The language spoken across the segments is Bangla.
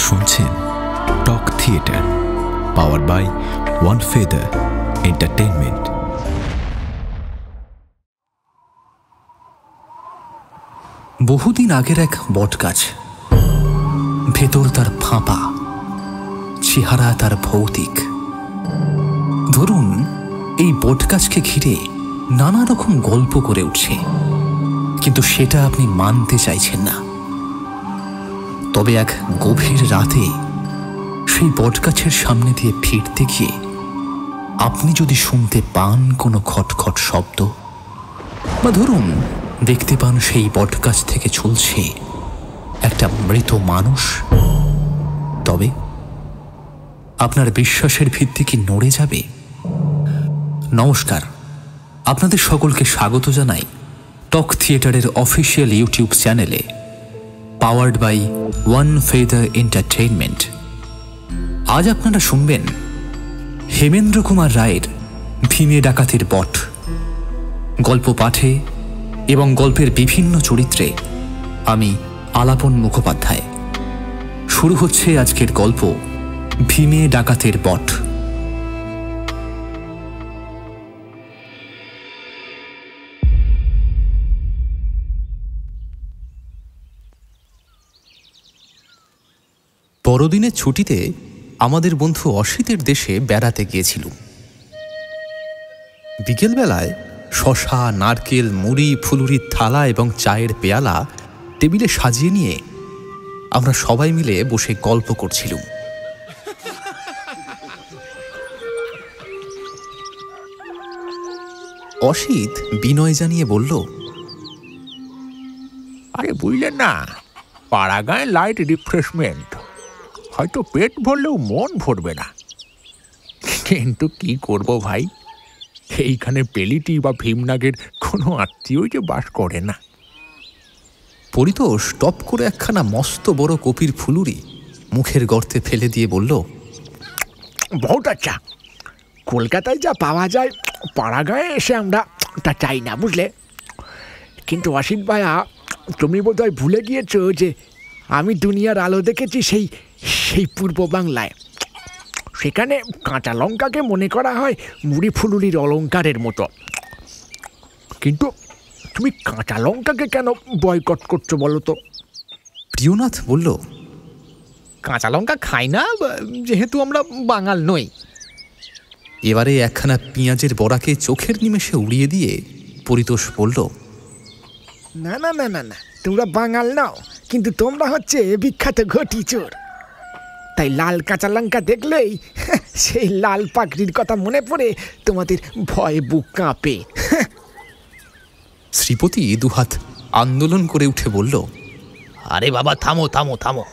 শুনছেন talk theatre, powered by one feather entertainment. বহুদিন আগের এক বটগাছ, ভেতর তার ফাঁপা, চেহারা তার ভৌতিক। ধরুন, এই বটগাছকে ঘিরে নানা রকম গল্প করে উঠছে, কিন্তু সেটা আপনি মানতে চাইছেন না। তবে এক গভীর রাতে সেই বটগাছের সামনে দিয়ে ফিরতে গিয়ে আপনি যদি শুনতে পান কোনো খটখট শব্দ, বা ধরুন দেখতে পান সেই বটগাছ থেকে ঝুলছে একটা মৃত মানুষ, তবে আপনার বিশ্বাসের ভিত্তি কি নড়ে যাবে? নমস্কার, আপনাদের সকলকে স্বাগত জানাই টক থিয়েটারের অফিসিয়াল ইউটিউব চ্যানেলে, powered by one feather entertainment. আজ আপনারা শুনবেন হেমেন্দ্র কুমার রায়ের ভীমে ডাকাতের বট। গল্প পাঠে এবং গল্পের বিভিন্ন চরিত্রে আমি আলাপন মুখোপাধ্যায়। শুরু হচ্ছে আজকের গল্প ভীমে ডাকাতের বট। বড়দিনের ছুটিতে আমাদের বন্ধু অসিতের দেশে বেড়াতে গিয়েছিল। বিকেলবেলায় শশা, নারকেল, মুড়ি, ফুলুরির থালা এবং চায়ের পেয়ালা টেবিলে সাজিয়ে নিয়ে আমরা সবাই মিলে বসে গল্প করছিলাম। অসিত বিনয় জানিয়ে বলল, আরে বুঝলেন না, পাড়াগাঁয়ে লাইট রিফ্রেশমেন্ট, হয়তো পেট ভরলেও মন ভরবে না, কিন্তু কি করব ভাই, এইখানে পেলিটি বা ভীমনাগের কোনো আত্মীয়ই যে বাস করে না। পরিতোষ টপ করে একখানা মস্ত বড় কপির ফুলুরি মুখের গর্তে ফেলে দিয়ে বলল, বহুত আচ্ছা, কলকাতায় যা পাওয়া যায় পাড়াগাঁয়ে এসে আমরা তা চাই না, বুঝলে। কিন্তু অসিত ভাইয়া, তুমি বোধহয় ভুলে গিয়েছো যে আমি দুনিয়ার আলো দেখেছি সেই পূর্ব বাংলায়। সেখানে কাঁচা লঙ্কাকে মনে করা হয় মুড়ি ফুলুরির অলঙ্কারের মতো। কিন্তু তুমি কাঁচা লঙ্কাকে কেন বয়কট করছো বলো তো? প্রিয়নাথ বলল, কাঁচা লঙ্কা খাই না, যেহেতু আমরা বাঙাল নই। এবারে একখানা পেঁয়াজের বড়াকে চোখের নিমেষে উড়িয়ে দিয়ে পরিতোষ বলল, না না না না না, তোমরা বাঙাল নাও, কিন্তু তোমরা হচ্ছে বিখ্যাত ঘটি চোর। তাই লাল কাঁচা লঙ্কা দেখলেই সেই লাল পাগড়ির কথা মনে পড়ে তোমাদের ভয়ে বুক কাঁপে। শ্রীপতি দুহাত আন্দোলন করে উঠে বলল, আরে বাবা, থামো থামো থামো,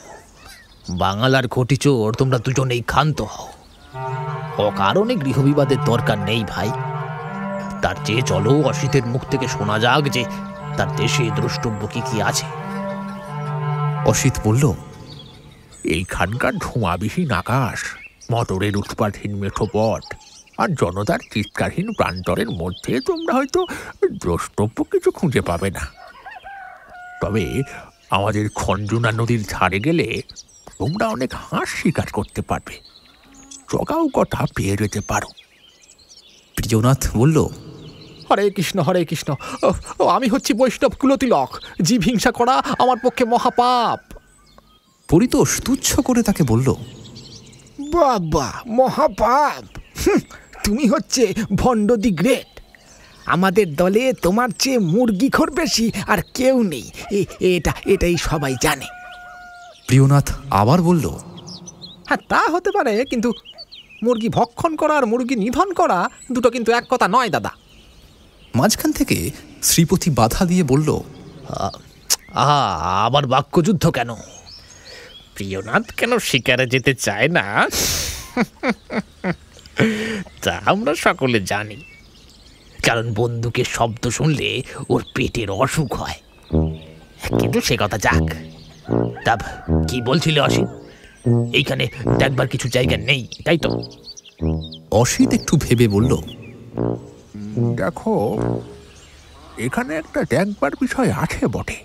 বাঙাল আর ঘটি চোর তোমরা দুজনেই ক্ষান্ত হও। অকারণে গৃহবিবাদের দরকার নেই ভাই। তার চেয়ে চলো অসিতের মুখ থেকে শোনা যাক যে তার দেশে দ্রষ্টব্য কি আছে। অসিত বলল, এইখানকার ধোঁয়াবিহীন আকাশ, মটরের উৎপাতহীন মেঠো পথ আর জনতার চিৎকারহীন প্রান্তরের মধ্যে তোমরা হয়তো দ্রষ্টব্য কিছু খুঁজে পাবে না। তবে আমাদের খঞ্জনা নদীর ধারে গেলে তোমরা অনেক হাঁস শিকার করতে পারবে, জগাও কথা পেয়ে যেতে পারো। প্রিয়নাথ বলল, হরে কৃষ্ণ হরে কৃষ্ণ, আমি হচ্ছি বৈষ্ণব কুলতিলক, জীব হিংসা করা আমার পক্ষে মহাপাপ। পরিতোষ তুচ্ছ করে তাকে বলল, বাবা, মহাপাপ! তুমি হচ্ছে ভণ্ড দি গ্রেট। আমাদের দলে তোমার চেয়ে মুরগিখোর বেশি আর কেউ নেই, এটাই সবাই জানে। প্রিয়নাথ আবার বলল, হ্যাঁ, তা হতে পারে, কিন্তু মুরগি ভক্ষণ করা আর মুরগি নিধন করা দুটো কিন্তু এক কথা নয় দাদা। মাঝখান থেকে শ্রীপতি বাধা দিয়ে বলল, আবার বাক্যযুদ্ধ কেন? প্রিয়নাথ কেন শিকারে যেতে চায় না তা আমরা সকলে জানি, কারণ বন্দুকের শব্দ শুনলে ওর পেটের অসুখ হয়। কিন্তু সে কথা যাক, তা কি বলছিলে অসিত? এইখানে দেখবার কিছু জায়গা নেই, তাই তো? অসিত একটু ভেবে বলল, দেখো, এখানে একটা দেখবার বিষয় আছে বটে,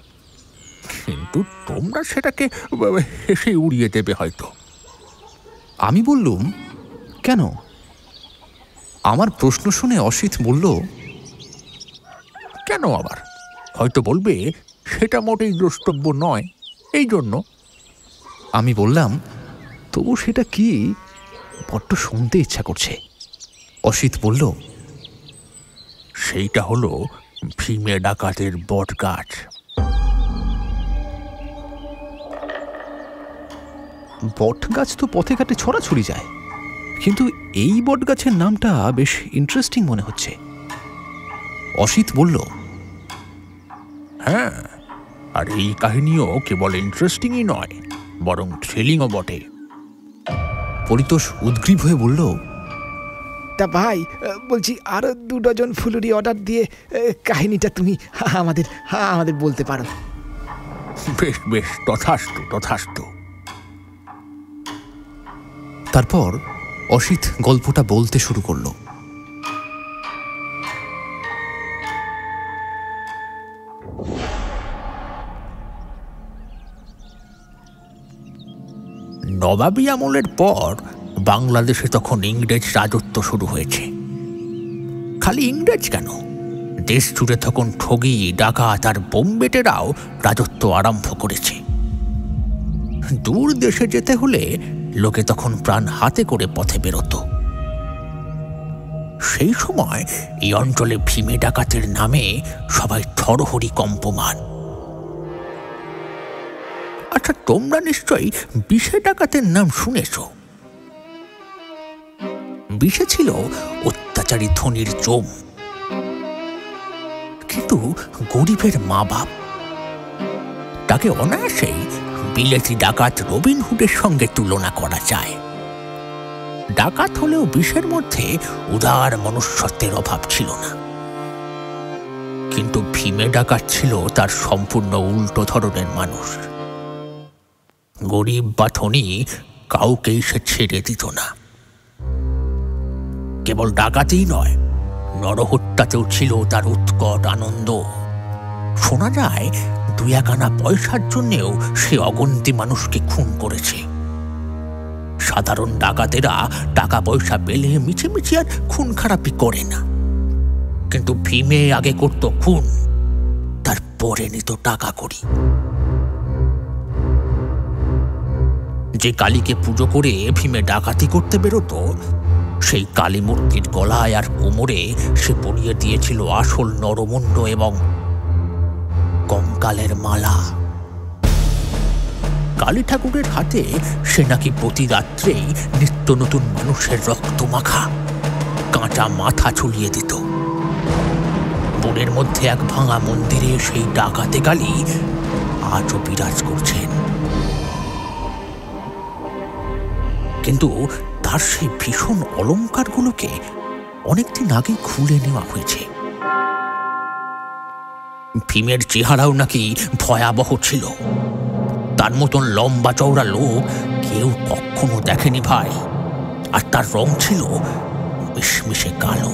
কিন্তু কিন্তু তোমরা সেটাকে হেসে উড়িয়ে দেবে হয়তো। আমি বললুম, কেন? আমার প্রশ্ন শুনে অসিত বলল, কেন আবার? হয়তো বলবে সেটা মোটেই দ্রষ্টব্য নয়, এই জন্য। আমি বললাম, তবু সেটা কি? বড্ড শুনতে ইচ্ছা করছে। অসিত বলল, সেইটা হলো ভীমে ডাকাতের বট গাছ। বট গাছ তো পথে ঘাটে ছড়াছড়ি যায়, কিন্তু এই বট গাছের নামটা বেশ ইন্টারেস্টিং মনে হচ্ছে। অসিত বলল, হ্যাঁ, আর এই কাহিনীও কেবল ইন্টারেস্টিংই নয়, বরং থ্রিলিংও বটে। পরিতোষ উদ্গ্রীব হয়ে বলল, তা ভাই, বলছি আরো 2 ডজন ফুলুরি অর্ডার দিয়ে কাহিনীটা তুমি আমাদের বলতে পারো। বেশ বেশ, তথাস্তু তথাস্তু। তারপর অসিত গল্পটা বলতে শুরু করল। নবাবী আমলের পর বাংলাদেশে তখন ইংরেজ রাজত্ব শুরু হয়েছে। খালি ইংরেজ কেন, দেশ জুড়ে তখন ঠগি, ডাকাত আর বোমবেটেরাও রাজত্ব আরম্ভ করেছে। দূর দেশে যেতে হলে লোকে তখন প্রাণ হাতে করে পথে বেরোত। সেই সময় এই অঞ্চলে ভীমে ডাকাতের নামে সবাই থরহরি কম্পমান। আচ্ছা, তোমরা নিশ্চয়ই বিষে ডাকাতের নাম শুনেছ। বিষে ছিল অত্যাচারী ধনির জম, কিন্তু গরিবের মা বাপ। তাকে অনায়াসেই বিলেতি ডাকাত রবিনহুডের সঙ্গে তুলনা করা যায়। ডাকাত হলেও বিষের মধ্যে উদার মনুষ্যত্বের অভাব ছিল না, কিন্তু ভীমে ডাকাত ছিল তার সম্পূর্ণ উল্টো ধরনের মানুষ। গরিব বা ধনী কাউকেই সে ছেড়ে দিত না। কেবল ডাকাতেই নয়, নরহত্যাতেও ছিল তার উৎকট আনন্দ। শোনা যায় 2-1 আনা পয়সার জন্যেও সে অগন্তি মানুষকে খুন করেছে। সাধারণ ডাকাতেরা টাকা পয়সা পেলে মিছিমিছি আর খুন খারাপি করে না, কিন্তু ভীমে আগে করত খুন, তারপরে নিত টাকা কড়ি। যে কালীকে পুজো করে ভীমে ডাকাতি করতে বেরোতো, সেই কালী মূর্তির গলায় আর কোমরে সে পরিয়ে দিয়েছিল আসল নরমুণ্ড এবং কঙ্কালের মালা। কালী ঠাকুরের হাতে সে নাকি প্রতি রাত্রেই নিত্য নতুন মানুষের রক্ত মাখা কাঁচা মাথা ঝুলিয়ে দিত। বনের মধ্যে এক ভাঙা মন্দিরে সেই ডাকাতে কালী আজও বিরাজ করছেন। কিন্তু তার সেই ভীষণ অলঙ্কারগুলোকে অনেকদিন আগে খুলে নেওয়া হয়েছে। ভীমের চেহারাও নাকি ভয়াবহ ছিল। তার মতন লম্বা চওড়া লোক কেউ কখনো দেখেনি ভাই, আর তার রং ছিল মিশমিশে কালো।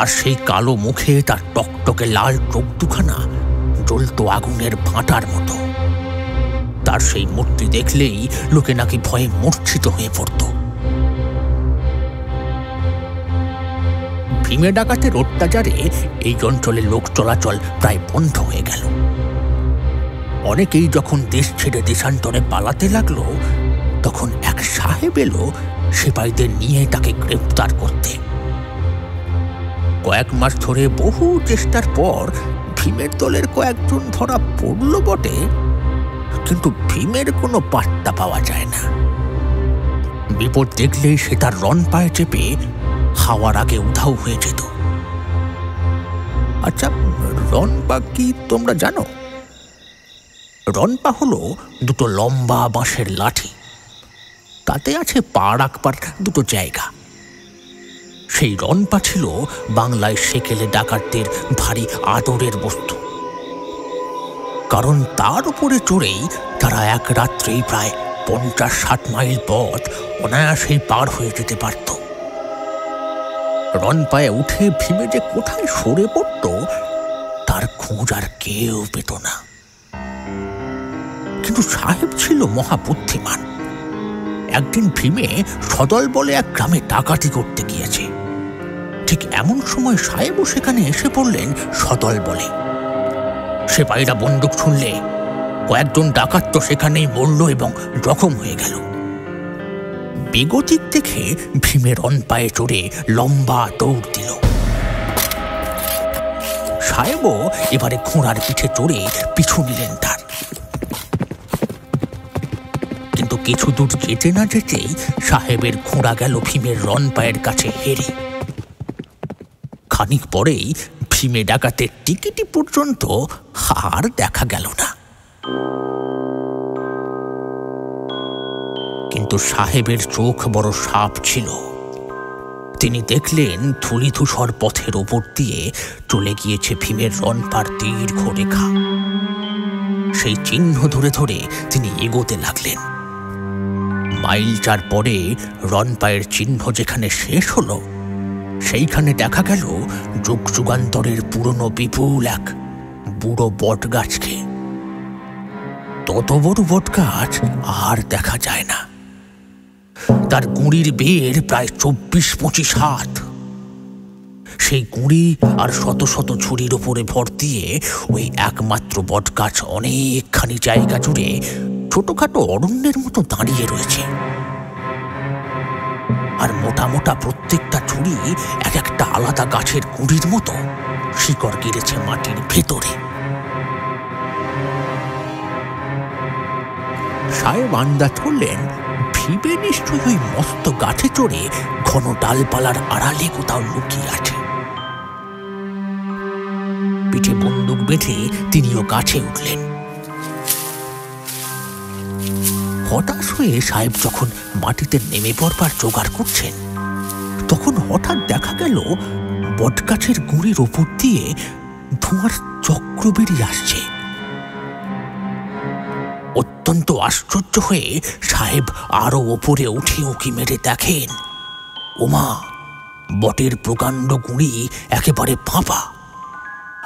আর সেই কালো মুখে তার টকটকে লাল চোখ দুখানা জ্বলত আগুনের ভাঁটার মতো। তার সেই মূর্তি দেখলেই লোকে নাকি ভয়ে মূর্ছিত হয়ে পড়ত। ভীমে ডাকাতের অত্যাচারে এই অঞ্চলে লোক চলাচল প্রায় বন্ধ হয়ে গেল। অনেকেই যখন দেশ ছেড়ে দেশান্তরে পালাতে লাগলো, তখন এক সাহেব এলো সিপাহীদের নিয়ে তাকে গ্রেপ্তার করতে। কয়েক মাস ধরে বহু চেষ্টার পর ভীমের দলের কয়েকজন ধরা পড়ল বটে, কিন্তু ভীমের কোনো পাত্তা পাওয়া যায় না। বিপদ দেখলেই সে তার রণ পায়ে চেপে হাওয়ার আগে উধাও হয়ে যেত। আচ্ছা, রণপা কি তোমরা জানো? রণপা হলো 2 লম্বা বাঁশের লাঠি, তাতে আছে পা রাখবার 2 জায়গা। সেই রণপা ছিল বাংলায় সেকেলে ডাকাতদের ভারী আদরের বস্তু, কারণ তার উপরে চড়েই তারা এক রাত্রেই প্রায় 50-60 মাইল পথ অনায়াসেই পার হয়ে যেতে পারত। রণপায়ে উঠে ভীমে যে কোথায় সরে পড়ত তার খোঁজ আর কেউ পেত না। কিন্তু সাহেব ছিল মহাবুদ্ধিমান। একদিন ভীমে সদল বলে এক গ্রামে ডাকাতি করতে গিয়েছে। ঠিক এমন সময় সাহেবও সেখানে এসে পড়লেন সদল বলে। সেপাহীরা বন্দুক ছুড়লে কয়েকজন ডাকাত তো সেখানেই মরল এবং জখম হয়ে গেল। বেগতিক দেখে ভীমের রণ পায়ে চড়ে লম্বা দৌড় দিল। সাহেবও এবারে ঘোড়ার পিঠে চড়ে পিছু নিলেন তার। কিন্তু কিছু দূর যেতে না যেতেই সাহেবের ঘোড়া গেল ভীমের রণ পায়ের কাছে হেরে। খানিক পরেই ভীমে ডাকাতের টিকিটি পর্যন্ত আর দেখা গেল না। কিন্তু সাহেবের চোখ বড় সাপ ছিল। তিনি দেখলেন ধূলিধূসর পথের ওপর দিয়ে চলে গিয়েছে ভীমের রণপার দীর্ঘ রেখা। সেই চিহ্ন ধরে ধরে তিনি এগোতে লাগলেন। মাইল 4 পরে রণপায়ের চিহ্ন যেখানে শেষ হলো, সেইখানে দেখা গেল যুগ যুগান্তরের পুরনো বিপুল এক বুড়ো বট গাছকে। তত বড় বট গাছ আর দেখা যায় না। তার গুঁড়ির বের প্রায় 24-25 হাত। সেই গুঁড়ি আর শত শত ঝুড়ির ওপরে ভর দিয়ে ওই একমাত্র বট গাছ অনেকখানি জায়গা জুড়ে ছোটখাটো অরণ্যের মতো দাঁড়িয়ে রয়েছে। আর মোটা মোটা প্রত্যেকটা ঝুড়ি এক একটা আলাদা গাছের গুঁড়ির মতো শিকড় গিরেছে মাটির ভেতরে। সাহেব আন্দাজ করলেন ভীমে নিশ্চয়ই ওই মস্ত গাছে চড়ে ঘন ডালপালার আড়ালে কোথাও লুকিয়ে আছে। পিঠে বন্দুক বেঁধে তিনিও গাছে উঠলেন। হতাশ হয়ে সাহেব যখন মাটিতে নেমে পড়বার জোগাড় করছেন, তখন হঠাৎ দেখা গেল বটগাছের গুঁড়ির ওপর দিয়ে ধোঁয়ার চক্র বেরিয়ে আসছে। অত্যন্ত আশ্চর্য হয়ে সাহেব আরো ওপরে উঠে উঁকি মেরে দেখেন, ওমা, বটের প্রকাণ্ড গুঁড়ি একেবারে ফাঁপা,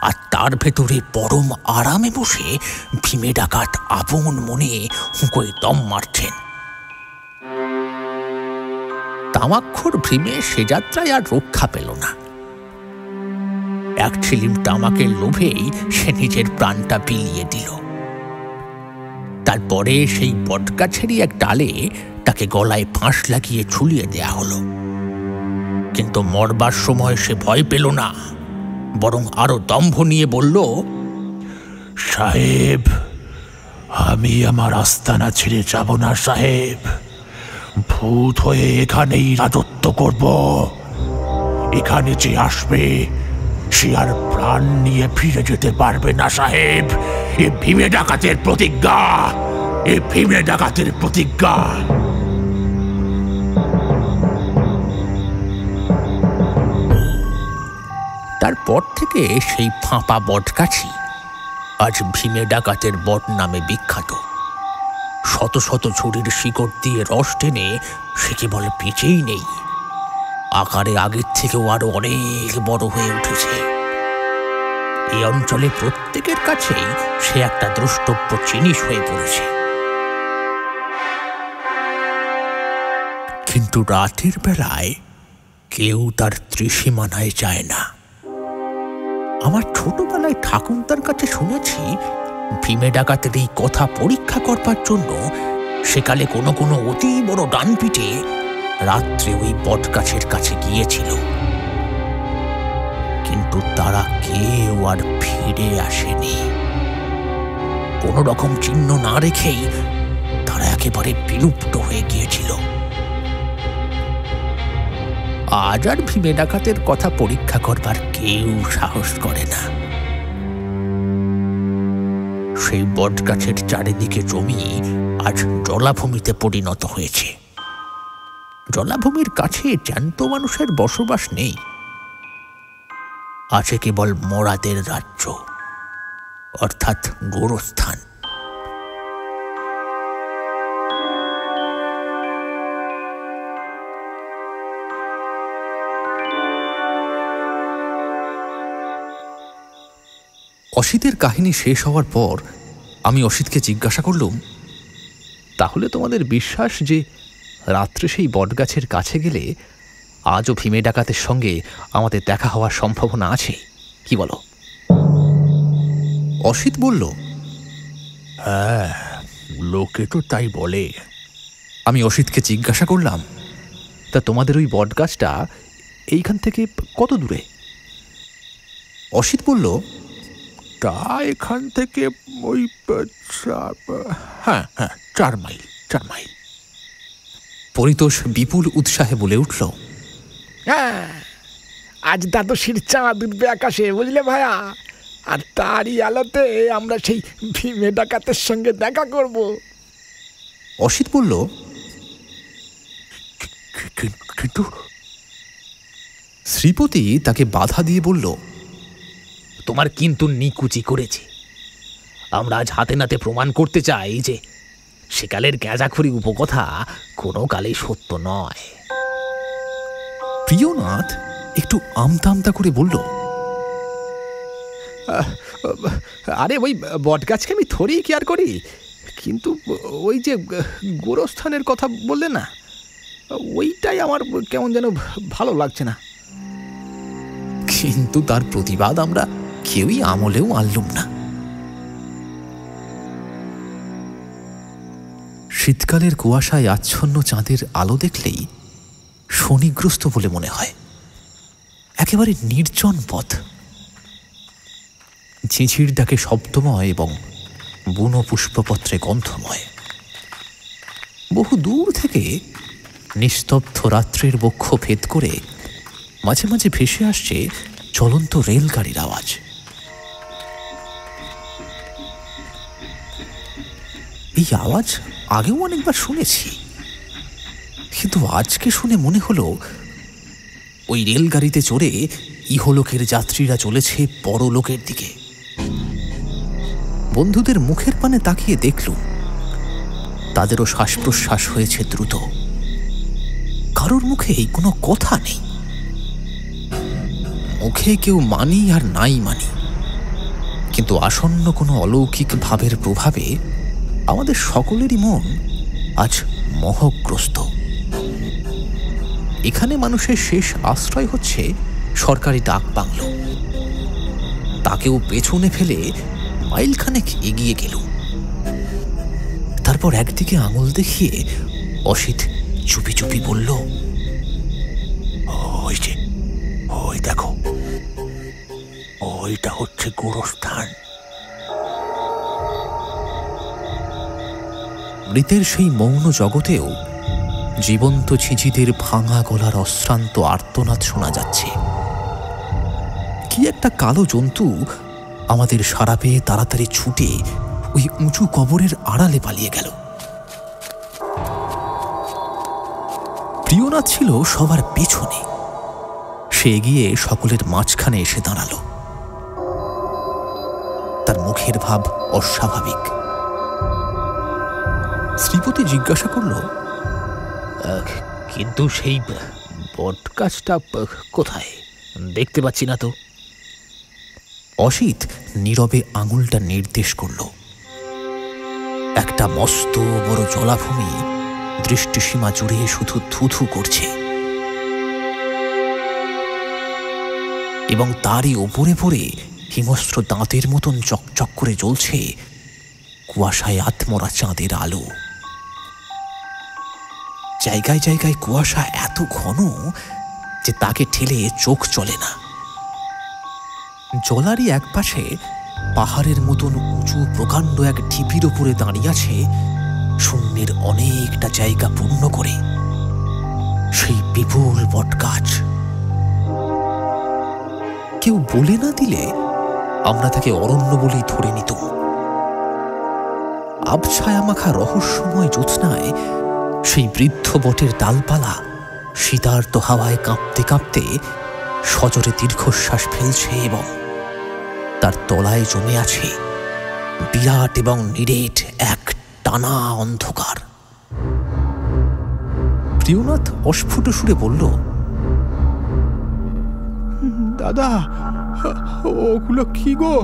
আর তার ভেতরে পরম আরামে বসে ভীমে ডাকাত আপন মনে হুঁকোয় দম মারছেন। তামাক্ষর ভীমে সে যাত্রায় আর রক্ষা পেল না। এক ছিলিম তামাকের লোভেই সে নিজের প্রাণটা বিলিয়ে দিল। তারপরে সেই বটগাছেরই এক ডালে তাকে গলায় ফাঁস লাগিয়ে ঝুলিয়ে দেয়া হলো। কিন্তু মরবার সময় সে ভয় পেল না, বরং আরো দম্ভ নিয়ে বলল, সাহেব, আমি আমার আস্তানা ছেড়ে যাব না সাহেব। ভূত হয়ে এখানেই রাজত্ব করব। এখানে যে আসবে সে আর প্রাণ নিয়ে ফিরে যেতে পারবে না সাহেব। এ ভীমে ডাকাতের প্রতিজ্ঞা, এ ভীমে ডাকাতের প্রতিজ্ঞা। তারপর থেকে সেই ফাঁপা বটগাছই আজ ভীমে ডাকাতের বট নামে বিখ্যাত। শত শত ঝুড়ির শিকড় দিয়ে রস টেনে সে কেবল পিঁচেই নেই, আকারে আগের থেকেও আরো অনেক বড় হয়ে উঠেছে। এই অঞ্চলে প্রত্যেকের কাছেই সে একটা দ্রষ্টব্য জিনিস হয়ে পড়েছে। কিন্তু রাতের বেলায় কেউ তার ত্রিসীমানায় যায় না। আমার ছোটবেলায় ঠাকুরদার কাছে শুনেছি, ভীমে ডাকাতের এই কথা পরীক্ষা করবার জন্য সেকালে কোনো কোনো অতি বড় ডানপিটে রাত্রে ওই বটগাছের কাছে গিয়েছিল। কিন্তু তারা কেউ আর ফিরে আসেনি। কোনো রকম চিহ্ন না রেখেই তারা একেবারে বিলুপ্ত হয়ে গিয়েছিল। আজ আর ভীমে ডাকাতের কথা পরীক্ষা করবার কেউ সাহস করে না। সেই বটগাছের চারিদিকে জমি আজ জলাভূমিতে পরিণত হয়েছে। জলাভূমির কাছে জ্যান্ত মানুষের বসবাস নেই, আছে কেবল মরাদের রাজ্য, অর্থাৎ গোরস্থান। অসিতের কাহিনী শেষ হওয়ার পর আমি অসিতকে জিজ্ঞাসা করলুম, তাহলে তোমাদের বিশ্বাস যে রাত্রে সেই বটগাছের কাছে গেলে আজও ভীমে ডাকাতের সঙ্গে আমাদের দেখা হওয়ার সম্ভাবনা আছে, কি বলো? অসিত বলল, হ্যাঁ, লোকে তো তাই বলে। আমি অসিতকে জিজ্ঞাসা করলাম, তা তোমাদের ওই বটগাছটা এইখান থেকে কত দূরে? অসিত বলল, তা এখান থেকে ওই হ্যাঁ 4 মাইল। পরিতোষ বিপুল উৎসাহে বলে উঠল, হ্যাঁ, আজ দ্বাদশীর চাঁদ উঠবে আকাশে, বুঝলে ভাইয়া, আর তারই আলোতে আমরা সেই ভীমে ডাকাতের সঙ্গে দেখা করব। অসিত বলল, কিন্তু শ্রীপতি তাকে বাধা দিয়ে বলল, তোমার কিন্তু নিকুচি করেছে। আমরা আজ হাতে নাতে প্রমাণ করতে চাই যে সেকালের গ্যাঁজাখড়ি উপকথা কোনো কালেই সত্য নয়। প্রিয়নাথ একটু আমতা আমতা করে বলল, আরে ওই বটগাছকে আমি থোড়েই কেয়ার করি, কিন্তু ওই যে গোরস্থানের কথা বললে না, ওইটাই আমার কেমন যেন ভালো লাগছে না। কিন্তু তার প্রতিবাদ আমরা কেউই আমলেও আনলুম না। শীতকালের কুয়াশায় আচ্ছন্ন চাঁদের আলো দেখলেই শনিগ্রস্ত বলে মনে হয়। একেবারে নির্জন পথ, ঝিঝির ডাকে শব্দময় এবং বুনো পুষ্পপত্রে গন্ধময়। বহু দূর থেকে নিস্তব্ধ রাত্রের বক্ষ ভেদ করে মাঝে মাঝে ভেসে আসছে চলন্ত রেলগাড়ির আওয়াজ। এই আওয়াজ আগেও অনেকবার শুনেছি, কিন্তু আজকে শুনে মনে হলো ওই রেলগাড়িতে চড়ে ইহলোকের যাত্রীরা চলেছে পরলোকের দিকে। বন্ধুদের মুখের পানে তাকিয়ে দেখলুম তাদেরও শ্বাস প্রশ্বাস হয়েছে দ্রুত। কারোর মুখে কোনো কথা নেই, মুখে কেউ মানি আর নাই মানি, কিন্তু আসন্ন কোনো অলৌকিক ভাবের প্রভাবে আমাদের সকলেরই মন আজ মোহগ্রস্ত। এখানে মানুষের শেষ আশ্রয় হচ্ছে সরকারি ডাক বাংলো। তাকেও পেছনে ফেলে মাইলখানেক এগিয়ে গেল। তারপর একদিকে আঙুল দেখিয়ে অসিত চুপি চুপি বলল, ওই যে, ওই দেখো, ওইটা হচ্ছে গোরস্থান। মৃতের সেই মৌন জগতেও জীবন্ত ঝিঝিদের ভাঙা গলার অশ্রান্ত আর্তনাদ শোনা যাচ্ছে। কি একটা কালো জন্তু আমাদের সাড়া পেয়ে তাড়াতাড়ি ছুটে ওই উঁচু কবরের আড়ালে পালিয়ে গেল। প্রিয়নাথ ছিল সবার পেছনে। সে এগিয়ে সকলের মাঝখানে এসে দাঁড়ালো। তার মুখের ভাব অস্বাভাবিক। শ্রীপতি জিজ্ঞাসা করল, কিন্তু সেই বটগাছটা কোথায়? দেখতে পাচ্ছি না তো। অসিত নীরবে আঙুলটা নির্দেশ করল। একটা মস্ত বড় জলাভূমি দৃষ্টিসীমা জুড়ে শুধু থুথু করছে, এবং তারই ওপরে পড়ে হিমস্র দাঁতের মতন চকচক করে জ্বলছে কুয়াশায় আত্মরা চাঁদের আলো। জায়গায় জায়গায় কুয়াশা এত ঘন যে তাকে ঠেলে চোখ চলে না। জলারই একপাশে পাহাড়ের মতন উঁচু প্রকাণ্ড এক ঢিপির উপরে দাঁড়িয়ে আছে শূন্যের অনেকটা জায়গা পূর্ণ করে সেই বিপুল বটগাছ। কেউ বলে না দিলে আমরা তাকে অরণ্য বলেই ধরে নিতাম। আবছায়া মাখা রহস্যময় জ্যোৎস্নায় সেই বৃদ্ধ বটের ডালপালা শীতার্ত হাওয়ায় কাঁপতে কাঁপতে সজোরে দীর্ঘশ্বাস ফেলছে, এবং তার তলায় জমে আছে বিরাট এবং নিরেট এক টানা অন্ধকার। প্রিয়নাথ অস্ফুট সুরে বলল, দাদা, ওগুলো কি গো?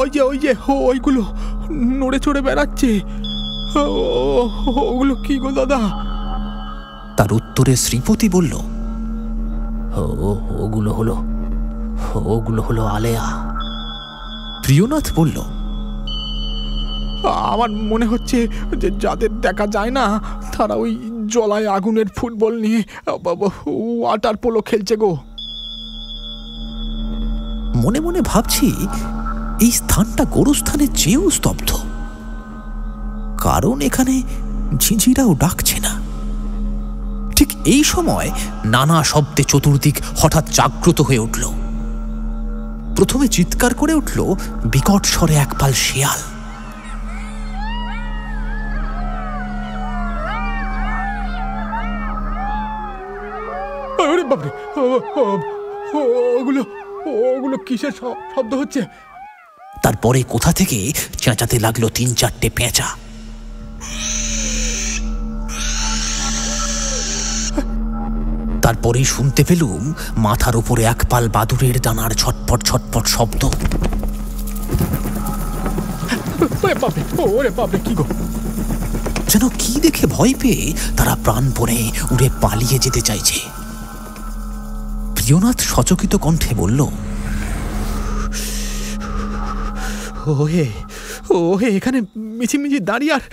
ওই যে ওইগুলো নড়ে চড়ে বেড়াচ্ছে। ওগুলো কি গো দাদা? তার উত্তরে শ্রীপতি বলল, ওগুলো হলো আলেয়া। প্রিয়নাথ বলল, আমার মনে হচ্ছে যে যাদের দেখা যায় না তারা ওই জলায় আগুনের ফুটবল নিয়ে ওয়াটার পোলো খেলছে গো। মনে মনে ভাবছি এই স্থানটা গোরস্থানের চেয়েও স্তব্ধ, কারণ এখানে ঝিঁঝিরাও ডাকছে না। ঠিক এই সময় নানা শব্দে চতুর্দিক হঠাৎ জাগ্রত হয়ে উঠল। প্রথমে চিৎকার করে উঠল বিকট স্বরে একপাল শেয়াল। আরে বাপরে, ওগুলো কিসের শব্দ হচ্ছে? তারপরে কোথা থেকে চেঁচাতে লাগলো 3-4টে পেঁচা। তারপরেই শুনতে পেলুম মাথার উপরে একপাল বাদুড়ের দানার ছটপট ছটপট শব্দ। কি গো? যেন কি দেখে ভয় পেয়ে তারা প্রাণপণে উড়ে পালিয়ে যেতে চাইছে। প্রিয়নাথ সচকিত কণ্ঠে বলল, ওহে এখানে মিছিমিছি দাঁড়িয়ে আর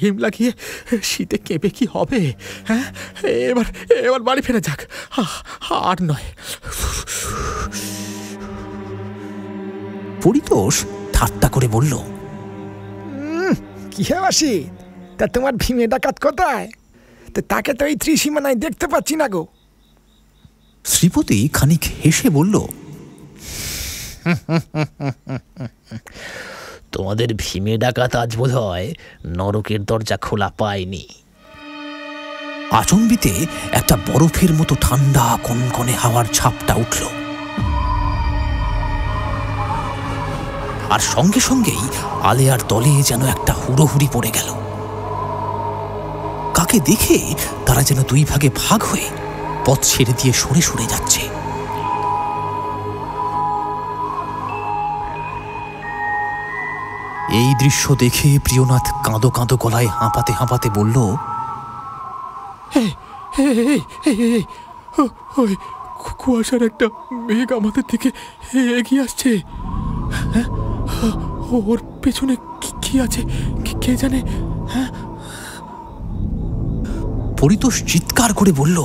হিম লাগিয়ে শীতে কেঁপে কি হবে? হ্যাঁ, এবার বাড়ি ফেরা যাক, আর নয়। পরিতোষ ঠাট্টা করে বলল, কি হে অসিত, তা তোমার ভীমে ডাকাত কোথায়? তাকে তো এই ত্রিসীমানায় দেখতে পাচ্ছি না গো। শ্রীপতি খানিক হেসে বলল, তোমাদের ভীমে ডাকাত আজ বোধ হয় নরকের দরজা খোলা পায়নি। আচম্বিতে একটা বরফের মতো ঠান্ডা কনকনে হাওয়ার ছাপটা উঠল, আর সঙ্গে সঙ্গেই আলেয়ার দলে যেন একটা হুড়োহুড়ি পড়ে গেল। কাকে দেখে তারা যেন দুই ভাগে ভাগ হয়ে পথ ছেড়ে দিয়ে সরে সরে যাচ্ছে। এই দৃশ্য দেখে প্রিয়নাথ কাঁদো কাঁদো গলায় হাঁপাতে হাঁপাতে বলল, ওই কুয়াশার একটা মেঘ আমাদের দিকে এগিয়ে আসছে। ওর পেছনে কি আছে কে জানে? পরিতোষ চিৎকার করে বলল,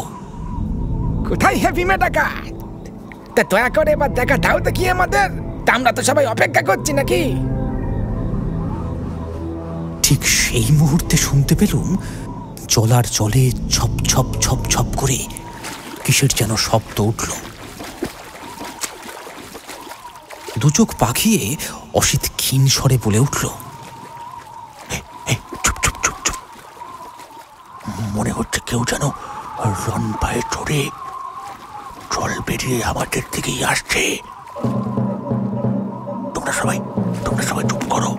কোথায় হে ভীমে ডাকাত? তা দয়া করে এবার দেখা দাও তো কি আমাদের, তা আমরা তো সবাই অপেক্ষা করছি নাকি। ঠিক সেই মুহূর্তে শুনতে পেলুম জলার জলে ছপ ছপ ছপ ছপ করে কিসের যেন শব্দ উঠল। দুচোখ পাখিয়ে অসিত ক্ষীণ স্বরে বলে উঠল, চুপ চুপ চুপ চুপ, মনে হচ্ছে কেউ যেন রন পায়ে চড়ে জল বেরিয়ে আমাদের দিকেই আসছে। তোমরা সবাই চুপ করো।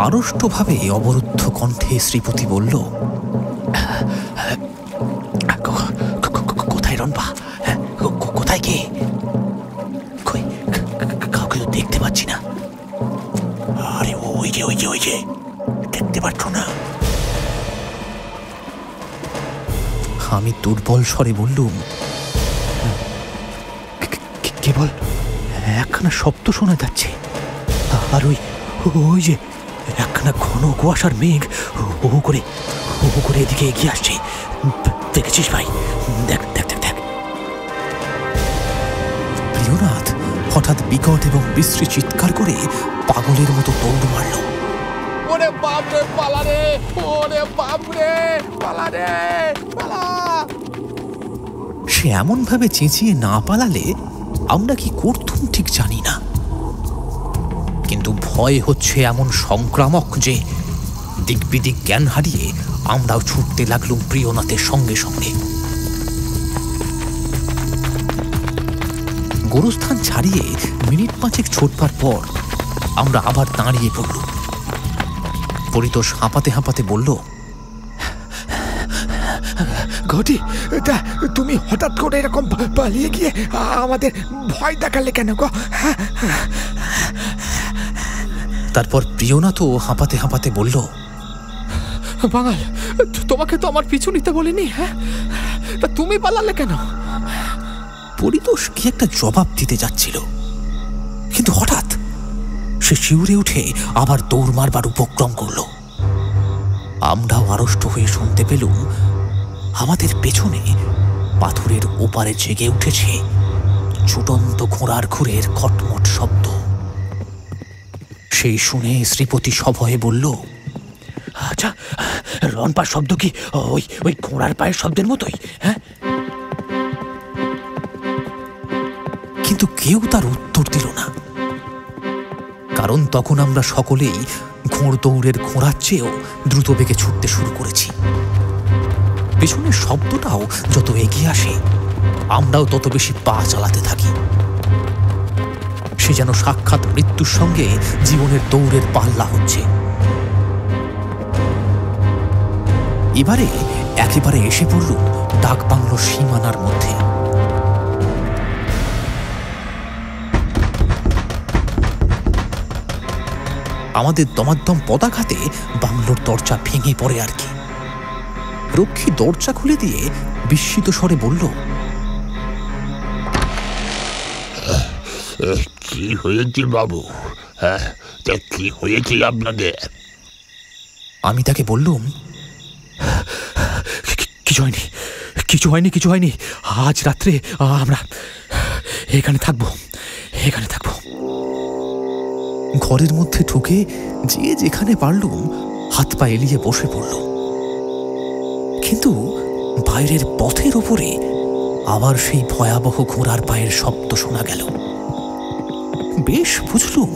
আড়ষ্টভাবে অবরুদ্ধ কণ্ঠে শ্রীপতি বলল, কোথায় রনপা? কোথায় কে? কাউকে তো দেখতে পাচ্ছি না। আরে ওই যে দেখতে পাচ্ছ না? আমি দুর্বল স্বরে বললুম, কেবল একখানা শব্দ শোনা যাচ্ছে, আর ওই যে একখানা ঘন কুয়াশার মেঘ হু করে এদিকে এগিয়ে আসছে। দেখেছিস ভাই? দেখ। প্রিয়নাথ হঠাৎ বিকট এবং বিশ্রী চিৎকার করে পাগলের মতো দৌড় মারল। ওরে বাপ রে, পালা রে! ওরে বাপ রে, পালা রে, পালা! সে এমন ভাবে চেঁচিয়ে না পালালে আমরা কি করতুম ঠিক জানি না, কিন্তু ভয় হচ্ছে এমন সংক্রামক যে দিকবিদিক জ্ঞান হারিয়ে আমরাও ছুটতে লাগলুম প্রিয়নাথের সঙ্গে সঙ্গে। গোরস্থান ছাড়িয়ে মিনিট 5 ছোটবার পর আমরা আবার দাঁড়িয়ে পড়লুম। পরিতোষ হাঁপাতে হাঁপাতে বলল, ঘটি, তা তুমি হঠাৎ করে এরকম পালিয়ে গিয়ে আমাদের ভয় দেখালে কেন গো? তারপর প্রিয়নাথও হাঁপাতে হাঁপাতে বলল, বাঙাল, তোমাকে তো আমার পিছু নিতে বলিনি। হ্যাঁ, তা তুমি পালালে কেন? পরিতোষ কি একটা জবাব দিতে যাচ্ছিল, কিন্তু হঠাৎ সে শিউরে উঠে আবার দৌড় মারবার উপক্রম করল। আমরাও আড়ষ্ট হয়ে শুনতে পেলুম আমাদের পেছনে পাথরের ওপারে জেগে উঠেছে ছুটন্ত ঘোড়ার খুরের খটমট শব্দ। সেই শুনে শ্রীপতি সভয়ে বলল, আচ্ছা, রনপার শব্দ কি ওই ওই ঘোড়ার পায়ের শব্দের মতোই? হ্যাঁ। কিন্তু কেউ তার উত্তর দিল না, কারণ তখন আমরা সকলেই ঘোড় দৌড়ের ঘোড়ার চেয়েও দ্রুত বেগে ছুটতে শুরু করেছি। পেছনের শব্দটাও যত এগিয়ে আসে, আমরাও তত বেশি পা চালাতে থাকি। সে যেন সাক্ষাৎ মৃত্যুর সঙ্গে জীবনের দৌড়ের পাল্লা হচ্ছে। এবারে একেবারে এসে পড়ল ডাক বাংলোর সীমানার মধ্যে। আমাদের দমাদ্দম পদাঘাতে বাংলোর দরজা ভেঙে পড়ে আর কি। রক্ষী দরজা খুলে দিয়ে বিস্মিত স্বরে বলল, কি হয়েছে বাবু? হ্যাঁ, তা কি হয়েছে আপনাদের? আমি তাকে বললুম, কিছু হয়নি, কিছু হয়নি, কিছু হয়নি। আজ রাত্রে আমরা এখানে থাকবো, এখানে থাকবো। ঘরের মধ্যে ঢুকে যে যেখানে পারলুম হাত পা এলিয়ে বসে পড়ল। কিন্তু বাইরের পথের উপরে আবার সেই ভয়াবহ ঘোড়ার পায়ের শব্দ শোনা গেল। বেশ বুঝলুম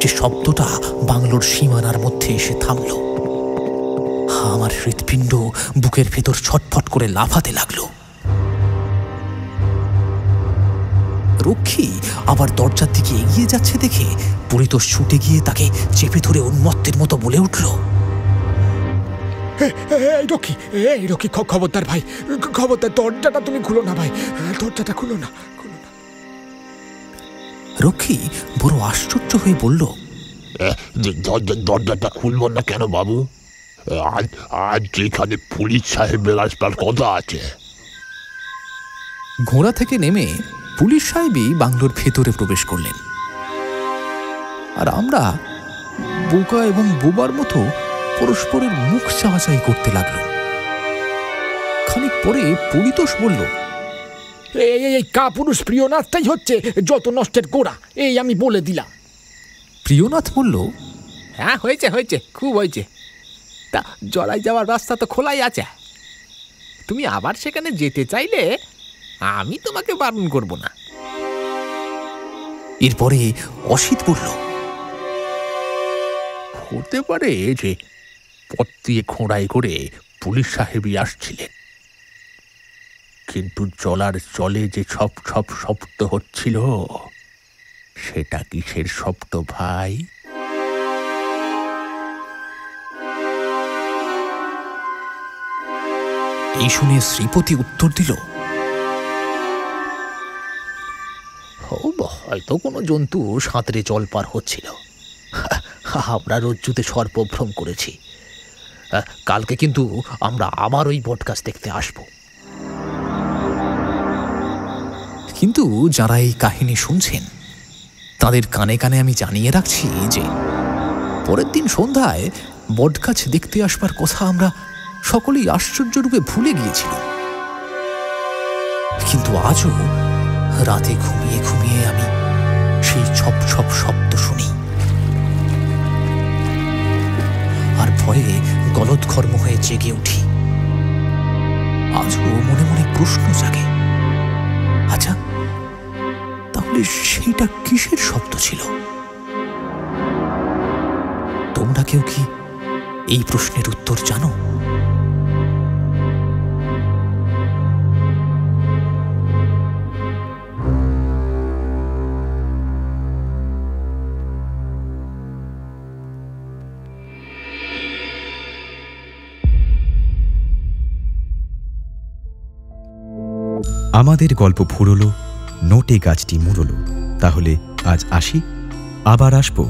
যে শব্দটা বাংলোর সীমানার মধ্যে এসে থামল। আমার হৃৎপিণ্ড বুকের ভেতর ছটফট করে লাফাতে লাগলো। রক্ষী আবার দরজার দিকে এগিয়ে যাচ্ছে দেখে পরিতোষ ছুটে গিয়ে তাকে চেপে ধরে উন্মত্তের মতো বলে উঠল, এই রক্ষী, খবরদার ভাই, খবরদার, দরজাটা তুমি খুলো না ভাই, দরজাটা খুলো না, খুলো না। রক্ষী বড় আশ্চর্য হয়ে বলল, দরজাটা খুলব না কেন বাবু? আজ যেখানে পুলিশ সাহেবের আসবার কথা আছে। ঘোড়া থেকে নেমে পুলিশ সাহেবই বাংলোর ভেতরে প্রবেশ করলেন। আর আমরা বোকা এবং বোবার মতো পরস্পরের মুখ চাওয়াচাই করতে লাগল। খানিক পরে পরিতোষ বলল, এই কাপুরুষ প্রিয়নাথটাই হচ্ছে যত নষ্টের গোড়া, এই আমি বলে দিলাম। প্রিয়নাথ বলল, হ্যাঁ, হয়েছে, হয়েছে, খুব হয়েছে। তা জড়াই যাওয়ার রাস্তা তো খোলাই আছে। তুমি আবার সেখানে যেতে চাইলে আমি তোমাকে বারণ করব না। এরপরে অসিত বলল, হতে পারে যে পথ দিয়ে ঘোড়ায় করে পুলিশ সাহেবই আসছিলেন, কিন্তু জলার জলে যে ছপ ছপ শব্দ হচ্ছিল, সেটা কিসের শব্দ ভাই? এই শুনে শ্রীপতি উত্তর দিল, হয়তো কোনো জন্তু সাঁতরে জল পার হচ্ছিল। আমরা রজ্জুতে সর্পভ্রম করেছি। কালকে কিন্তু আমরা আবার ওই বটগাছ দেখতে আসব। কিন্তু যারা এই কাহিনী শুনছেন তাদের কানে কানে আমি জানিয়ে রাখছি যে পরের দিন সন্ধ্যায় বটগাছ দেখতে আসবার কথা আমরা সকলেই আশ্চর্যরূপে ভুলে গিয়েছিলাম। কিন্তু আজও রাতে ঘুমিয়ে ঘুমিয়ে আমি সেই ছপ ছপ শব্দ শুনি, আর ভয়ে গলদঘর্ম হয়ে জেগে উঠি। আজও মনে মনে প্রশ্ন জাগে, আচ্ছা তাহলে সেইটা কিসের শব্দ ছিল? তোমরা কেউ কি এই প্রশ্নের উত্তর জানো? আমাদের গল্প ফুরলো, নোটে গাছটি মুড়লো। তাহলে আজ আসি, আবার আসবো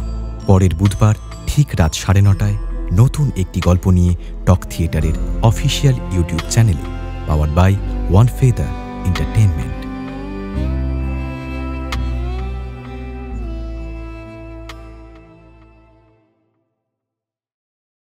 পরের বুধবার ঠিক রাত 9:30টায় নতুন একটি গল্প নিয়ে টক থিয়েটারের অফিসিয়াল ইউটিউব চ্যানেলে, powered by one feather entertainment.